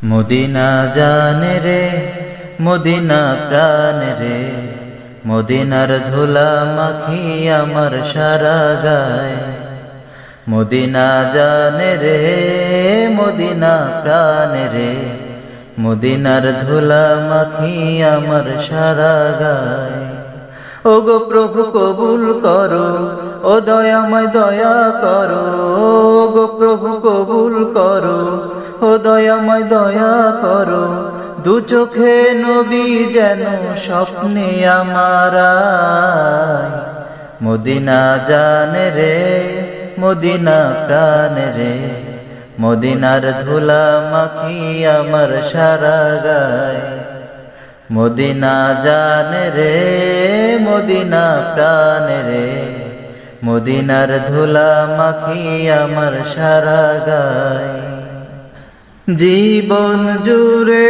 Medina জানে রে Medina প্রাণ রে, মদিনার ধুলা মাখি আমার সারা গায়। মদিনা জানে রে মদিনা প্রাণ রে, মদিনার ধুলা মাখি আমার সারা গায়। ওগো প্রভু কবুল করো, ও দয়াময় দয়া করো। ওগো প্রভু কবুল করো, ও দয়াময় দয়া করো। দু চোখে নবী যেন স্বপ্নে আমার আয়। মদিনা জানে রে মদিনা প্রাণ রে, মদিনার ধুলা মাখি আমার সারা গায়। মদিনা জানে রে মদিনা প্রাণ রে, মদিনার ধুলা মাখি আমার সারা গায়। জীবন জুড়ে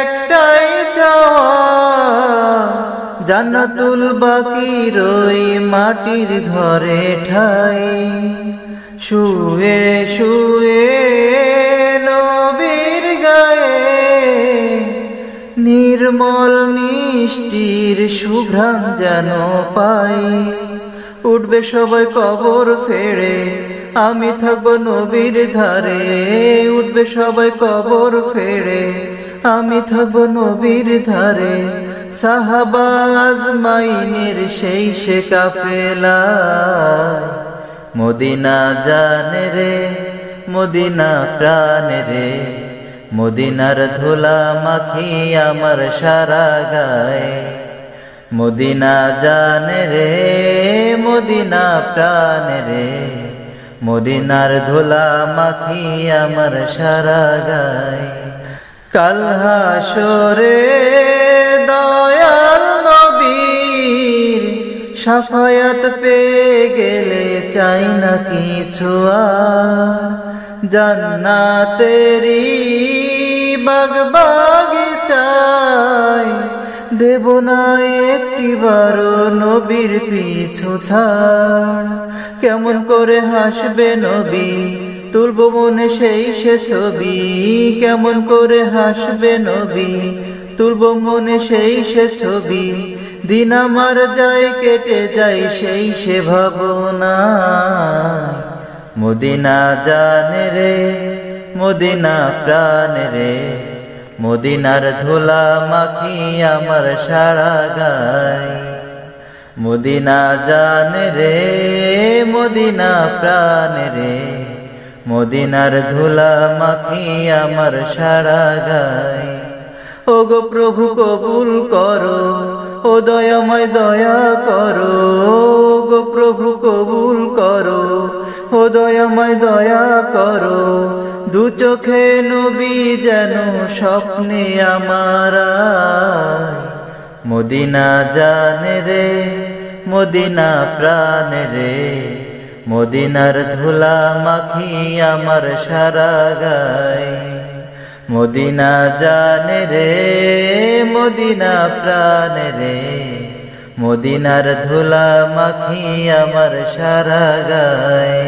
একটাই চাওয়া, জান্নাতুল বাকির ওই মাটির ঘরে ঠাই। শুয়ে শুয়ে নবীর গায়ে নির্মল মিষ্টির সুঘ্রাণ যেন পাই। উঠবে সবাই কবর ফেড়ে, আমি থাকবো নবীর ধারে। উঠবে সবাই কবর ফেড়ে, আমি থাকবো নবীর ধারে। সাহাবা আজমাইনের সেই সে কাফেলা। মদিনা জানে রে মদিনা প্রাণ রে, মদিনার ধুলা মাখি আমার সারা গায়। মদিনা জানে রে মদিনা প্রাণ রে, মদিনার ধুলা মাখি আমার সারা গায়। কাল হাসরে দয়াল নবীর শাফায়াত পেয়ে গেলে চাই না কিছু আর। জান্নাতেরি বাগবাগিচায় দেব না একটিবারও নবীর পিছু ছাড়। কেমন করে হাসবে নবী, তুলবো মনে সেই সে ছবি। কেমন করে হাসবে নবী, তুলবো মনে সেই সে ছবি। দিন আমার যায় কেটে যায় সেই সে ভাবনা। মদিনা জানে রে মদিনা প্রাণ রে, মদিনার ধুলা মাখি আমার সারা গায়। মদিনা জানে রে মদিনা প্রাণ রে, মদিনার ধুলা মাখি আমার সারা গায়। ওগো প্রভু কবুল করো, ও দয়াময় দয়া করো। ওগো প্রভু কবুল করো, ও দয়াময় দয়া করো। দু চোখে নবী যেন স্বপ্নে আমার আয়। মদিনা জানে রে মদিনা প্রাণ রে, মদিনার ধুলা মাখি আমার সারা গায়। মদিনা জানে রে মদিনা প্রাণ রে, মদিনার ধুলা মাখি আমার সারা গায়।